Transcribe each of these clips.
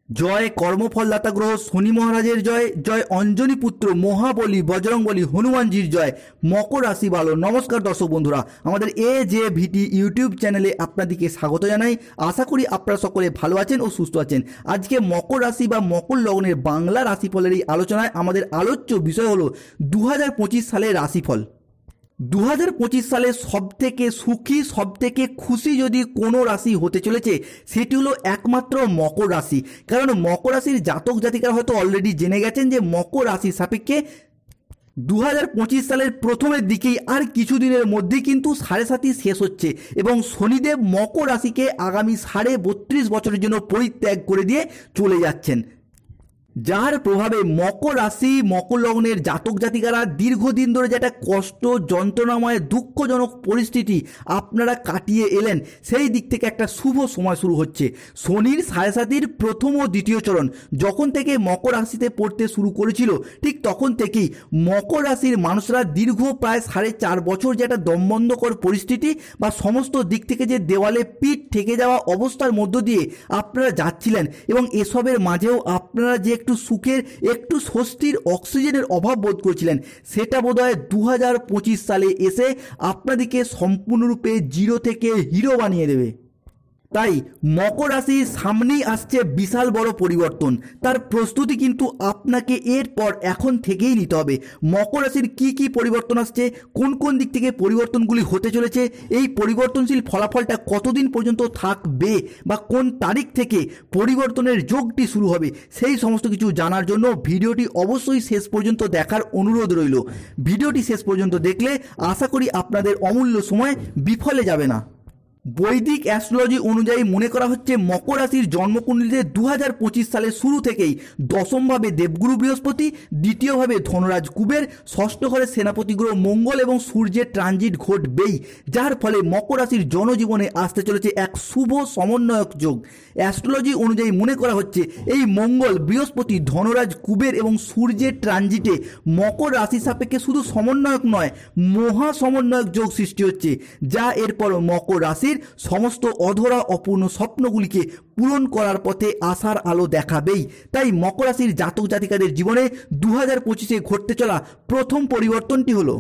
জয় কর্মফলদাতা গ্রহ শনি মহারাজের জয়, জয় অঞ্জনী পুত্র মহাবলী বজরংবলী হনুমানজির জয়। মকর রাশি ভালো। নমস্কার দর্শক বন্ধুরা, আমাদের AJVT ইউটিউব চ্যানেলে আপনাদেরকে স্বাগত জানাই। আশা করি আপনারা সকলে ভালো আছেন ও সুস্থ আছেন। আজকে মকর রাশি বা মকর লগ্নের বাংলা রাশিফলের এই আলোচনায় আমাদের আলোচ্য বিষয় হলো 2025 সালের রাশিফল। 2025 সালে সবথেকে সুখী সবথেকে খুশি যদি কোনো রাশি হতে চলেছে সেটি হলো একমাত্র মকর রাশি। কারণ মকর রাশির জাতক জাতিকারা হয়তো অলরেডি জেনে গেছেন যে মকর রাশির সাপেক্ষে 2025 সালের প্রথমের দিকেই আর কিছুদিনের মধ্যেই কিন্তু 7.5 শেষ হচ্ছে এবং শনিদেব মকর রাশিকে আগামী 32.5 বছরের জন্য পরিত্যাগ করে দিয়ে চলে যাচ্ছেন, যার প্রভাবে মকর রাশি মকর লগ্নের জাতক জাতিকারা দীর্ঘদিন ধরে যেটা কষ্ট যন্ত্রণাময় দুঃখজনক পরিস্থিতি আপনারা কাটিয়ে এলেন, সেই দিক থেকে একটা শুভ সময় শুরু হচ্ছে। শনির 7.5 প্রথম ও দ্বিতীয় চরণ যখন থেকে মকর রাশিতে পড়তে শুরু করেছিল, ঠিক তখন থেকেই মকর রাশির মানুষরা দীর্ঘ প্রায় 4.5 বছর যেটা দমবন্ধকর পরিস্থিতি বা সমস্ত দিক থেকে যে দেওয়ালে পিঠ ঠেকে যাওয়া অবস্থার মধ্য দিয়ে আপনারা যাচ্ছিলেন এবং এসবের মাঝেও আপনারা যে একটু সুখের একটু স্বস্তির অক্সিজেনের অভাব বোধ করছিলেন, সেটা বোধহয় 2025 সালে এসে আপনাদেরকে সম্পূর্ণরূপে জিরো থেকে হিরো বানিয়ে দেবে। তাই মকর রাশির সামনেই আসছে বিশাল বড় পরিবর্তন, তার প্রস্তুতি কিন্তু আপনাকে এরপর এখন থেকেই নিতে হবে। মকর রাশির কী কী পরিবর্তন আসছে, কোন কোন দিক থেকে পরিবর্তনগুলি হতে চলেছে, এই পরিবর্তনশীল ফলাফলটা কতদিন পর্যন্ত থাকবে বা কোন তারিখ থেকে পরিবর্তনের যোগটি শুরু হবে, সেই সমস্ত কিছু জানার জন্য ভিডিওটি অবশ্যই শেষ পর্যন্ত দেখার অনুরোধ রইল। ভিডিওটি শেষ পর্যন্ত দেখলে আশা করি আপনাদের অমূল্য সময় বিফলে যাবে না। বৈদিক অ্যাস্ট্রোলজি অনুযায়ী মনে করা হচ্ছে মকর রাশির জন্মকুণ্ডলীতে 2025 সালের শুরু থেকেই দশমভাবে দেবগুরু বৃহস্পতি, দ্বিতীয়ভাবে ধনরাজ কুবের, ষষ্ঠ ঘরে সেনাপতি গ্রহ মঙ্গল এবং সূর্যের ট্রানজিট ঘটবেই, যার ফলে মকর রাশির জনজীবনে আসতে চলেছে এক শুভ সমন্বয়ক যোগ। অ্যাস্ট্রোলজি অনুযায়ী মনে করা হচ্ছে এই মঙ্গল বৃহস্পতি ধনরাজ কুবের এবং সূর্যের ট্রানজিটে মকর রাশি সাপেক্ষে শুধু সমন্বয়ক নয়, মহা সমন্বয়ক যোগ সৃষ্টি হচ্ছে, যা এরপর মকর রাশির সমস্ত অধরা অপূর্ণ স্বপ্নগুলিকে পূরণ করার পথে আশার আলো দেখাবেই। তাই মকর রাশির জাতক জাতিকাদের জীবনে 2025-এ ঘটতে চলা প্রথম পরিবর্তনটি হলো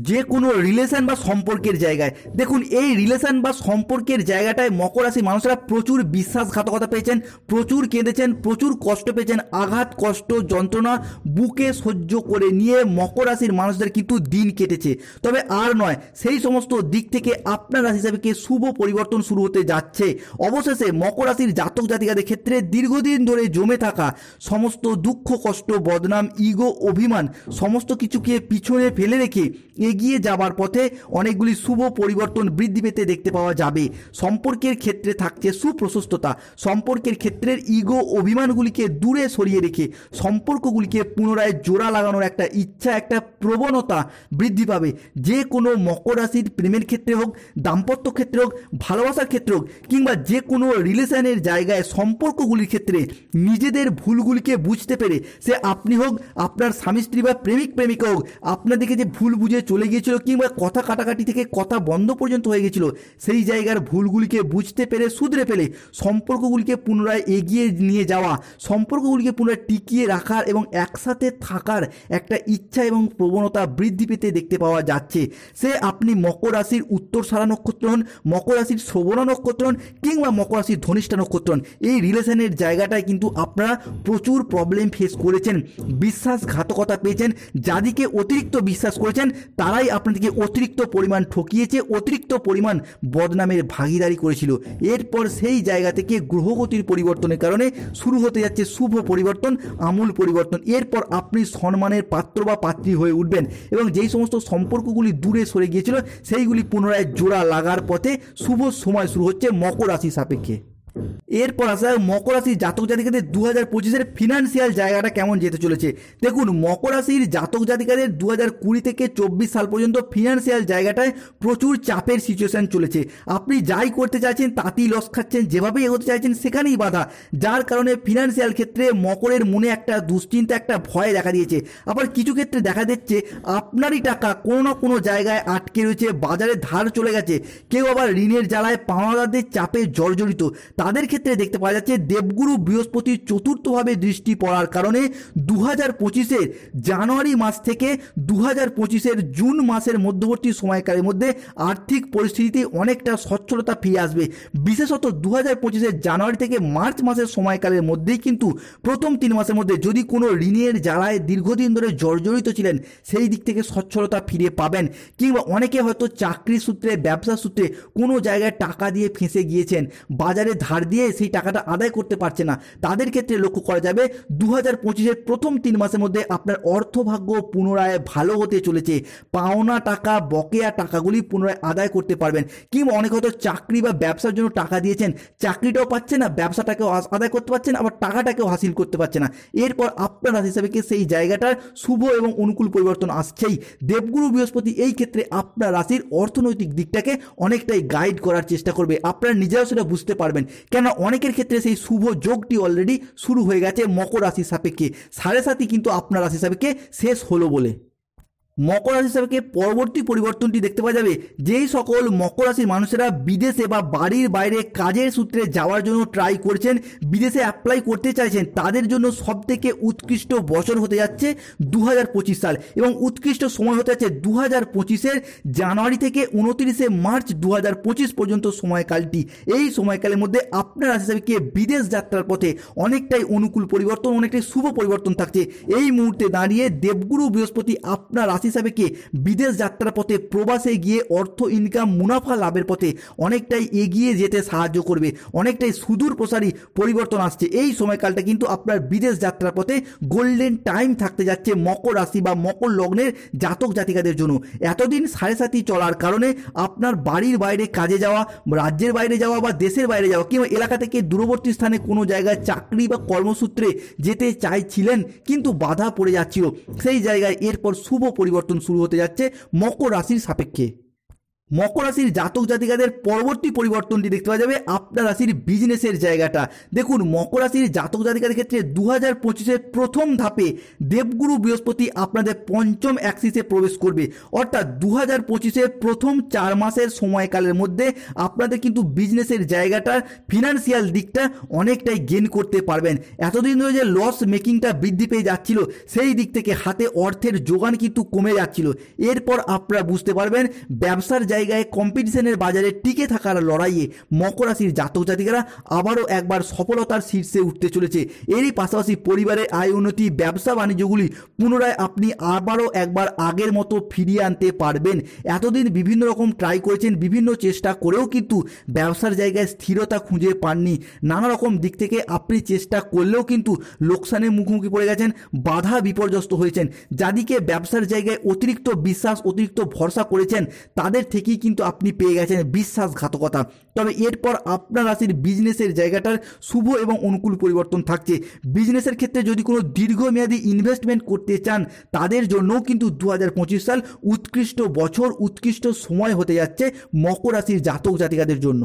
যে কোনো রিলেশন বা সম্পর্কের জায়গায়। দেখুন, এই রিলেশন বা সম্পর্কের জায়গাটায় মকর রাশির মানুষরা প্রচুর বিশ্বাসঘাতকতা পেয়েছেন, প্রচুর কেঁদেছেন, প্রচুর কষ্ট পেয়েছেন, আঘাত কষ্ট যন্ত্রণা বুকে সহ্য করে নিয়ে মকর রাশির মানুষদের কিন্তু দিন কেটেছে। তবে আর নয়, সেই সমস্ত দিক থেকে আপনার রাশি হিসাবে শুভ পরিবর্তন শুরু হতে যাচ্ছে। অবশেষে মকর রাশির জাতক জাতিকাদের ক্ষেত্রে দীর্ঘদিন ধরে জমে থাকা সমস্ত দুঃখ কষ্ট বদনাম ইগো অভিমান সমস্ত কিছুকে পিছনে ফেলে রেখে এগিয়ে যাবার পথে অনেকগুলি শুভ পরিবর্তন বৃদ্ধি পেতে দেখতে পাওয়া যাবে। সম্পর্কের ক্ষেত্রে থাকছে সুপ্রশস্ততা, সম্পর্কের ক্ষেত্রের ইগো অভিমানগুলিকে দূরে সরিয়ে রেখে সম্পর্কগুলিকে পুনরায় জোড়া লাগানোর একটা ইচ্ছা একটা প্রবণতা বৃদ্ধি পাবে। যে কোনো মকর রাশির প্রেমের ক্ষেত্রে হোক, দাম্পত্য ক্ষেত্রে হোক, ভালোবাসার ক্ষেত্রে হোক কিংবা যে কোনো রিলেশনের জায়গায় সম্পর্কগুলির ক্ষেত্রে নিজেদের ভুলগুলিকে বুঝতে পেরে, সে আপনি হোক আপনার স্বামী স্ত্রী বা প্রেমিক প্রেমিকা হোক, আপনাদেরকে যে ভুল বুঝে চলে গিয়েছিল কিংবা কথা কাটাকাটি থেকে কথা বন্ধ পর্যন্ত হয়ে গেছিল, সেই জায়গার ভুলগুলিকে বুঝতে পেরে শুধরে ফেলে সম্পর্কগুলিকে পুনরায় এগিয়ে নিয়ে যাওয়া, সম্পর্কগুলিকে পুনরায় টিকিয়ে রাখার এবং একসাথে থাকার একটা ইচ্ছা এবং প্রবণতা বৃদ্ধি পেতে দেখতে পাওয়া যাচ্ছে। সে আপনি মকর রাশির উত্তরসারা নক্ষত্র হন, মকর রাশির শ্রবণা নক্ষত্র হন কিংবা মকর রাশির ধনিষ্ঠা নক্ষত্র হন, এই রিলেশনের জায়গাটায় কিন্তু আপনারা প্রচুর প্রবলেম ফেস করেছেন, বিশ্বাসঘাতকতা পেয়েছেন, যাদেরকে অতিরিক্ত বিশ্বাস করেছেন তারাই আপনাদেরকে অতিরিক্ত পরিমাণ ঠকিয়েছে, অতিরিক্ত পরিমাণ বদনামের ভাগিদারি করেছিল। এরপর সেই জায়গা থেকে গ্রহগতির পরিবর্তনের কারণে শুরু হতে যাচ্ছে শুভ পরিবর্তন, আমূল পরিবর্তন। এরপর আপনি সম্মানের পাত্র বা পাত্রী হয়ে উঠবেন এবং যেই সমস্ত সম্পর্কগুলি দূরে সরে গিয়েছিল সেইগুলি পুনরায় জোড়া লাগার পথে শুভ সময় শুরু হচ্ছে মকর রাশি সাপেক্ষে। এরপর আসা মকর রাশির জাতক জাতিকাদের 2025-এর ফিনান্সিয়াল জায়গাটা কেমন যেতে চলেছে। দেখুন, মকর রাশির জাতক জাতিকাদের 2020 থেকে 24 সাল পর্যন্ত ফিনান্সিয়াল জায়গাটায় প্রচুর চাপের সিচুয়েশন চলেছে। আপনি যাই করতে চাইছেন তাতেই লস খাচ্ছেন, যেভাবে এগোতে চাইছেন সেখানেই বাধা, যার কারণে ফিনান্সিয়াল ক্ষেত্রে মকরের মনে একটা দুশ্চিন্তা একটা ভয় দেখা দিয়েছে। আবার কিছু ক্ষেত্রে দেখা যাচ্ছে আপনারই টাকা কোনো না কোনো জায়গায় আটকে রয়েছে, বাজারে ধার চলে গেছে, কেউ আবার ঋণের জ্বালায় পাওনাদারদের চাপে জর্জরিত। তাদের ক্ষেত্রে দেখতে পাওয়া যাচ্ছে দেবগুরু বৃহস্পতির চতুর্থভাবে দৃষ্টি পড়ার কারণে 2025-এর জানুয়ারি মাস থেকে 2025-এর জুন মাসের মধ্যবর্তী সময়কালের মধ্যে আর্থিক পরিস্থিতিতে অনেকটা সচ্ছলতা ফিরে আসবে। বিশেষত 2025-এর জানুয়ারি থেকে মার্চ মাসের সময়কালের মধ্যেই কিন্তু প্রথম 3 মাসের মধ্যে যদি কোনো ঋণের জ্বালায় দীর্ঘদিন ধরে জর্জরিত ছিলেন সেই দিক থেকে সচ্ছলতা ফিরে পাবেন, কিংবা অনেকে হয়তো চাকরি সূত্রে ব্যবসা সূত্রে কোনো জায়গায় টাকা দিয়ে ফেঁসে গিয়েছেন, বাজারে ধার দিয়ে সেই টাকাটা আদায় করতে পারছে না, তাদের ক্ষেত্রে লক্ষ্য করা যাবে 2025-এর প্রথম 3 মাসের মধ্যে আপনার অর্থভাগ্য পুনরায় ভালো হতে চলেছে। পাওনা টাকা বকেয়া টাকাগুলি পুনরায় আদায় করতে পারবেন, কিংবা অনেক হয়তো চাকরি বা ব্যবসার জন্য টাকা দিয়েছেন, চাকরিটাও পাচ্ছেন না, ব্যবসাটাকেও আদায় করতে পারছেন, আবার টাকাটাকেও হাসিল করতে পারছে না। এরপর আপনার রাশি হিসাবে সেই জায়গাটার শুভ এবং অনুকূল পরিবর্তন আসছেই। দেবগুরু বৃহস্পতি এই ক্ষেত্রে আপনার রাশির অর্থনৈতিক দিকটাকে অনেকটাই গাইড করার চেষ্টা করবে, আপনারা নিজেরাও সেটা বুঝতে পারবেন। কেন অনেকের ক্ষেত্রে সেই শুভ যোগটি অলরেডি শুরু হয়ে গেছে মকর রাশির সাপেক্ষে, 7.5 কিন্তু আপনার রাশি সাপেক্ষে শেষ হলো বলে। মকর রাশি সাপেক্ষে পরবর্তী পরিবর্তনটি দেখতে পাওয়া যাবে যেই সকল মকর রাশির মানুষেরা বিদেশে বা বাড়ির বাইরে কাজের সূত্রে যাওয়ার জন্য ট্রাই করছেন, বিদেশে অ্যাপ্লাই করতে চাইছেন, তাদের জন্য সবথেকে উৎকৃষ্ট বছর হতে যাচ্ছে 2025 সাল, এবং উৎকৃষ্ট সময় হতে যাচ্ছে 2025-এর জানুয়ারি থেকে 29শে মার্চ 2025 পর্যন্ত সময়কালটি। এই সময়কালের মধ্যে আপনার রাশি সাপেক্ষে বিদেশ যাত্রার পথে অনেকটাই অনুকূল পরিবর্তন, অনেকটাই শুভ পরিবর্তন থাকছে। এই মুহূর্তে দাঁড়িয়ে দেবগুরু বৃহস্পতি আপনার রাশি হিসাবে বিদেশ যাত্রার পথে প্রবাসে গিয়ে অর্থ ইনকাম মুনাফা লাভের পথে অনেকটাই এগিয়ে যেতে সাহায্য করবে, অনেকটাই সুদূর প্রসারী পরিবর্তন আসছে। এই সময়কালটা কিন্তু আপনার বিদেশ যাত্রার পথে গোল্ডেন টাইম থাকতে যাচ্ছে মকর রাশি বা মকর লগ্নের জাতক জাতিকাদের জন্য। এতদিন 7.5 চলার কারণে আপনার বাড়ির বাইরে কাজে যাওয়া, রাজ্যের বাইরে যাওয়া বা দেশের বাইরে যাওয়া, কিংবা এলাকা থেকে দূরবর্তী স্থানে কোনো জায়গায় চাকরি বা কর্মসূত্রে যেতে চাইছিলেন কিন্তু বাধা পড়ে যাচ্ছিল, সেই জায়গায় এরপর শুভ পরিবর্তন শুরু হতে যাচ্ছে মকর রাশির সাপেক্ষে। মকর রাশির জাতক জাতিকাদের পরবর্তী পরিবর্তনটি দেখতে পাওয়া যাবে আপনার রাশির বিজনেসের জায়গাটা। দেখুন, মকর রাশির জাতক জাতিকাদের ক্ষেত্রে 2025-এর প্রথম ধাপে দেবগুরু বৃহস্পতি আপনাদের পঞ্চম অ্যাক্সিসে প্রবেশ করবে, অর্থাৎ 2025-এর প্রথম 4 মাসের সময়কালের মধ্যে আপনাদের কিন্তু বিজনেসের জায়গাটার ফিনান্সিয়াল দিকটা অনেকটাই গেইন করতে পারবেন। এতদিন ধরে যে লস মেকিংটা বৃদ্ধি পেয়ে যাচ্ছিল সেই দিক থেকে হাতে অর্থের যোগান কিন্তু কমে যাচ্ছিল, এরপর আপনারা বুঝতে পারবেন ব্যবসার জায়গায় কম্পিটিশনের বাজারে টিকে থাকার লড়াইয়ে মকর রাশির জাতক জাতিকারা আবারও একবার সফলতার শীর্ষে উঠতে চলেছে। এরই পাশাপাশি পরিবারের আয় উন্নতি, ব্যবসা বাণিজ্যগুলি পুনরায় আপনি আবারও একবার আগের মতো ফিরিয়ে আনতে পারবেন। এতদিন বিভিন্ন রকম ট্রাই করেছেন, বিভিন্ন চেষ্টা করেও কিন্তু ব্যবসার জায়গায় স্থিরতা খুঁজে পাননি, নানা রকম দিক থেকে আপনি চেষ্টা করলেও কিন্তু লোকসানের মুখোমুখি পড়ে গেছেন, বাধা বিপর্যস্ত হয়েছেন। যাদিকে ব্যবসার জায়গায় অতিরিক্ত বিশ্বাস, অতিরিক্ত ভরসা করেছেন তাদের থেকেই কিন্তু আপনি পেয়ে গেছেন বিশ্বাসঘাতকতা। তবে এরপর আপনার রাশির বিজনেসের জায়গাটার শুভ এবং অনুকূল পরিবর্তন থাকছে। বিজনেসের ক্ষেত্রে যদি কোনো দীর্ঘমেয়াদী ইনভেস্টমেন্ট করতে চান তাদের জন্যও কিন্তু 2025 সাল উৎকৃষ্ট বছর, উৎকৃষ্ট সময় হতে যাচ্ছে মকর রাশির জাতক জাতিকাদের জন্য।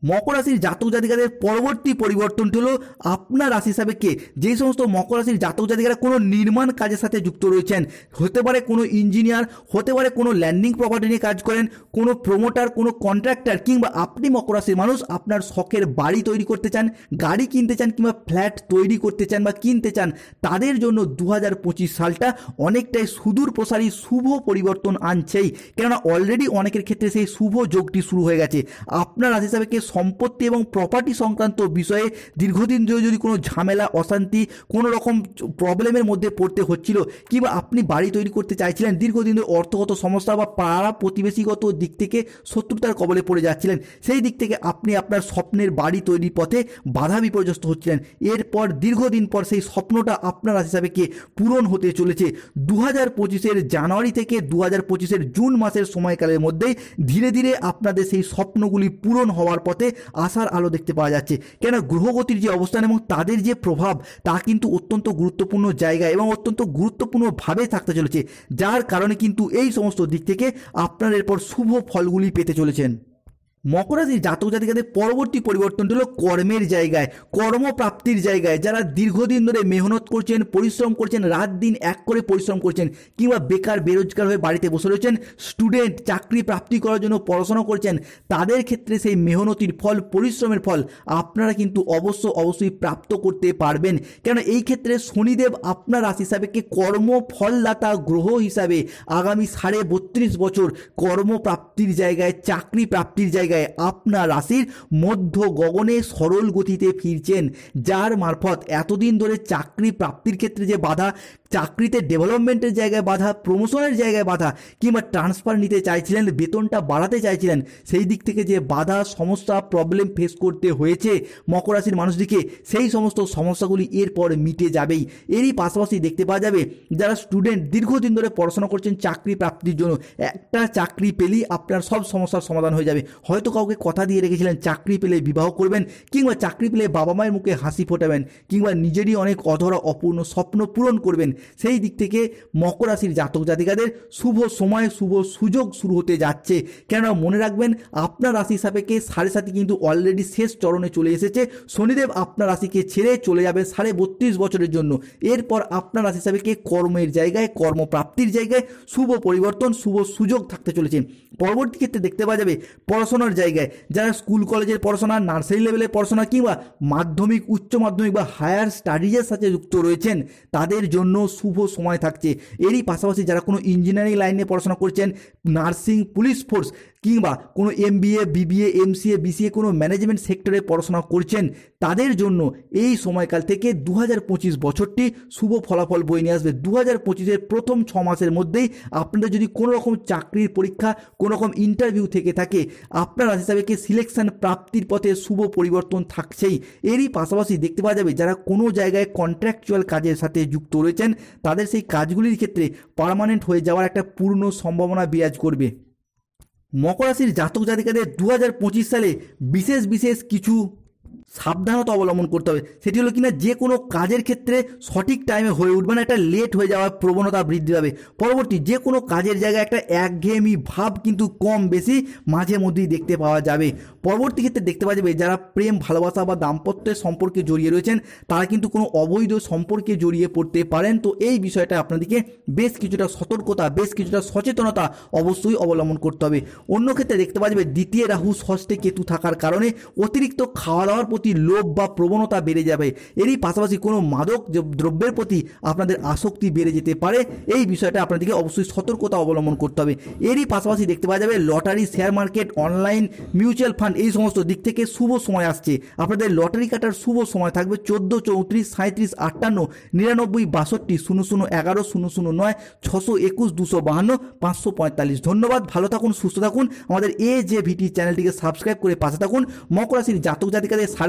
মকর রাশির জাতক জাতিকাদের পরবর্তী পরিবর্তনটি হলো আপনার রাশি সাপেক্ষে যেই সমস্ত মকর রাশির জাতক জাতিকারা কোনো নির্মাণ কাজের সাথে যুক্ত রয়েছেন, হতে পারে কোনো ইঞ্জিনিয়ার, হতে পারে কোনো ল্যান্ডিং প্রপার্টি নিয়ে কাজ করেন, কোনো প্রমোটার, কোনো কন্ট্রাক্টর, কিংবা আপনি মকর রাশির মানুষ আপনার শখের বাড়ি তৈরি করতে চান, গাড়ি কিনতে চান, কিংবা ফ্ল্যাট তৈরি করতে চান বা কিনতে চান, তাদের জন্য 2025 সালটা অনেকটাই সুদূর প্রসারী শুভ পরিবর্তন আনছেই। কেননা অলরেডি অনেকের ক্ষেত্রে সেই শুভ যোগটি শুরু হয়ে গেছে। আপনার রাশি সাপেক্ষে সম্পত্তি এবং প্রপার্টি সংক্রান্ত বিষয়ে দীর্ঘদিন ধরে যদি কোনো ঝামেলা, অশান্তি, কোনো রকম প্রবলেমের মধ্যে পড়তে হচ্ছিল, কিংবা আপনি বাড়ি তৈরি করতে চাইছিলেন, দীর্ঘদিন ধরে অর্থগত সমস্যা বা পাড়া প্রতিবেশীগত দিক থেকে শত্রুতার কবলে পড়ে যাচ্ছিলেন, সেই দিক থেকে আপনি আপনার স্বপ্নের বাড়ি তৈরির পথে বাধা বিপর্যস্ত হচ্ছিলেন, এরপর দীর্ঘদিন পর সেই স্বপ্নটা আপনার রাশি সাপেক্ষে পূরণ হতে চলেছে। 2025-এর জানুয়ারি থেকে 2025-এর জুন মাসের সময়কালের মধ্যেই ধীরে ধীরে আপনাদের সেই স্বপ্নগুলি পূরণ হওয়ার পথে আশার আলো দেখতে পাওয়া যাচ্ছে। কেন গ্রহগতির যে অবস্থান এবং তাদের যে প্রভাব তা কিন্তু অত্যন্ত গুরুত্বপূর্ণ জায়গায় এবং অত্যন্ত গুরুত্বপূর্ণভাবে থাকতে চলেছে, যার কারণে কিন্তু এই সমস্ত দিক থেকে আপনার এরপর শুভ ফলগুলি পেতে চলেছেন। মকর রাশির জাতক জাতিকাদের পরবর্তী পরিবর্তনটি হলো কর্মের জায়গায়, কর্মপ্রাপ্তির জায়গায়। যারা দীর্ঘদিন ধরে মেহনত করছেন, পরিশ্রম করছেন, রাত দিন এক করে পরিশ্রম করছেন, কিংবা বেকার বেরোজগার হয়ে বাড়িতে বসে রয়েছেন, স্টুডেন্ট চাকরি প্রাপ্তি করার জন্য পড়াশোনা করছেন, তাদের ক্ষেত্রে সেই মেহনতির ফল, পরিশ্রমের ফল আপনারা কিন্তু অবশ্যই প্রাপ্ত করতে পারবেন। কেন এই ক্ষেত্রে শনিদেব আপনার রাশি হিসাবেকে কর্মফলদাতা গ্রহ হিসাবে আগামী 32.5 বছর কর্মপ্রাপ্তির জায়গায়, চাকরি প্রাপ্তির জায়গায় আপনার রাশির মধ্য গগনে সরল গতিতে ফিরছেন, যার মারফত এতদিন ধরে চাকরি প্রাপ্তির ক্ষেত্রে যে বাধা, চাকরিতে ডেভেলপমেন্টের জায়গায় বাধা, প্রমোশনের জায়গায় বাধা, কিংবা ট্রান্সফার নিতে চাইছিলেন, বেতনটা বাড়াতে চাইছিলেন, সেই দিক থেকে যে বাধা, সমস্যা, প্রবলেম ফেস করতে হয়েছে মকর রাশির মানুষটিকে, সেই সমস্ত সমস্যাগুলি এরপর মিটে যাবেই। এরই পাশাপাশি দেখতে পাওয়া যাবে যারা স্টুডেন্ট দীর্ঘদিন ধরে পড়াশোনা করছেন চাকরি প্রাপ্তির জন্য, একটা চাকরি পেলেই আপনার সব সমস্যার সমাধান হয়ে যাবে। হয়তো কাউকে কথা দিয়ে রেখেছিলেন চাকরি পেলে বিবাহ করবেন, কিংবা চাকরি পেলে বাবা মায়ের মুখে হাসি ফোটাবেন, কিংবা নিজেরই অনেক অধরা অপূর্ণ স্বপ্ন পূরণ করবেন। সেই দিক থেকে মকর রাশির জাতক জাতিকাদের শুভ সময়, শুভ সুযোগ শুরু হতে যাচ্ছে। কেননা মনে রাখবেন, আপনার রাশি সাপেক্ষে 7.5 কিন্তু অলরেডি শেষ চরণে চলে এসেছে। শনিদেব আপনার রাশিকে ছেড়ে চলে যাবে 32.5 বছরের জন্য। এরপর আপনার রাশি সাপেক্ষে কর্মের জায়গায়, কর্মপ্রাপ্তির জায়গায় শুভ পরিবর্তন, শুভ সুযোগ থাকতে চলেছে। পরবর্তী ক্ষেত্রে দেখতে পাওয়া যাবে পড়াশোনার জায়গায়, যারা স্কুল কলেজের পড়াশোনা, নার্সারি লেভেলের পড়াশোনা, কিংবা মাধ্যমিক, উচ্চ মাধ্যমিক বা হায়ার স্টাডিজের সাথে যুক্ত রয়েছেন, তাদের জন্য শুভ সময় থাকছে। এরই পাশাপাশি যারা কোনো ইঞ্জিনিয়ারিং লাইনে পড়াশোনা করছেন, নার্সিং, পুলিশ ফোর্স, কিংবা কোনো MBA, BBA, MCA, BCA, কোনো ম্যানেজমেন্ট সেক্টরে পড়াশোনা করছেন, তাদের জন্য এই সময়কাল থেকে 2025 বছরটি শুভ ফলাফল বয়ে নিয়ে আসবে। 2025-এর প্রথম 6 মাসের মধ্যেই আপনাদের যদি কোনো রকম চাকরির পরীক্ষা, কোনো রকম ইন্টারভিউ থেকে থাকে, আপনার রাশি হিসাবে সিলেকশন প্রাপ্তির পথে শুভ পরিবর্তন থাকছেই। এরই পাশাপাশি দেখতে পাওয়া যাবে যারা কোনো জায়গায় কন্ট্রাকচুয়াল কাজের সাথে যুক্ত রয়েছেন, তাদের সেই কাজগুলির ক্ষেত্রে পার্মানেন্ট হয়ে যাওয়ার একটা পূর্ণ সম্ভাবনা বিরাজ করবে। মকর রাশির জাতক জাতিকাদের 2025 সালে বিশেষ কিছু সাবধানতা অবলম্বন করতে হবে। সেটি হলো কিনা, যে কোনো কাজের ক্ষেত্রে সঠিক টাইমে হয়ে উঠবে না, একটা লেট হয়ে যাওয়ার প্রবণতা বৃদ্ধি পাবে। পরবর্তী যে কোনো কাজের জায়গায় একটা একঘেয়েমি ভাব কিন্তু কম বেশি মাঝে মধ্যেই দেখতে পাওয়া যাবে। পরবর্তী ক্ষেত্রে দেখতে পাওয়া যাবে যারা প্রেম, ভালোবাসা বা দাম্পত্যের সম্পর্কে জড়িয়ে রয়েছেন, তারা কিন্তু কোনো অবৈধ সম্পর্কে জড়িয়ে পড়তে পারেন। তো এই বিষয়টা আপনাদেরকে বেশ কিছুটা সতর্কতা, বেশ কিছুটা সচেতনতা অবশ্যই অবলম্বন করতে হবে। অন্য ক্ষেত্রে দেখতে পাওয়া যাবে দ্বিতীয় রাহু, ষষ্ঠে কেতু থাকার কারণে অতিরিক্ত খাওয়া দাওয়ার প্রতি লোভ বা প্রবণতা বেড়ে যাবে। এরই পাশাপাশি কোনো মাদক দ্রব্যের প্রতি আপনাদের আসক্তি বেড়ে যেতে পারে। এই বিষয়টা আপনাদেরকে অবশ্যই সতর্কতা অবলম্বন করতে হবে। এরই পাশাপাশি দেখতে পাওয়া যাবে lottery, share market, online, mutual fund, এই সমস্ত দিক থেকে শুভ সময় আসছে। আপনাদের লটারি কাটার শুভ সময় থাকবে 14, 34, 37, 58, 99, 62, 00, 11, 009, 621, 252, 545। ধন্যবাদ, ভালো থাকুন, সুস্থ থাকুন। আমাদের AJVT চ্যানেলটিকে সাবস্ক্রাইব করে পাশে থাকুন। মকর রাশির জাতক জাতিকাদের 7.5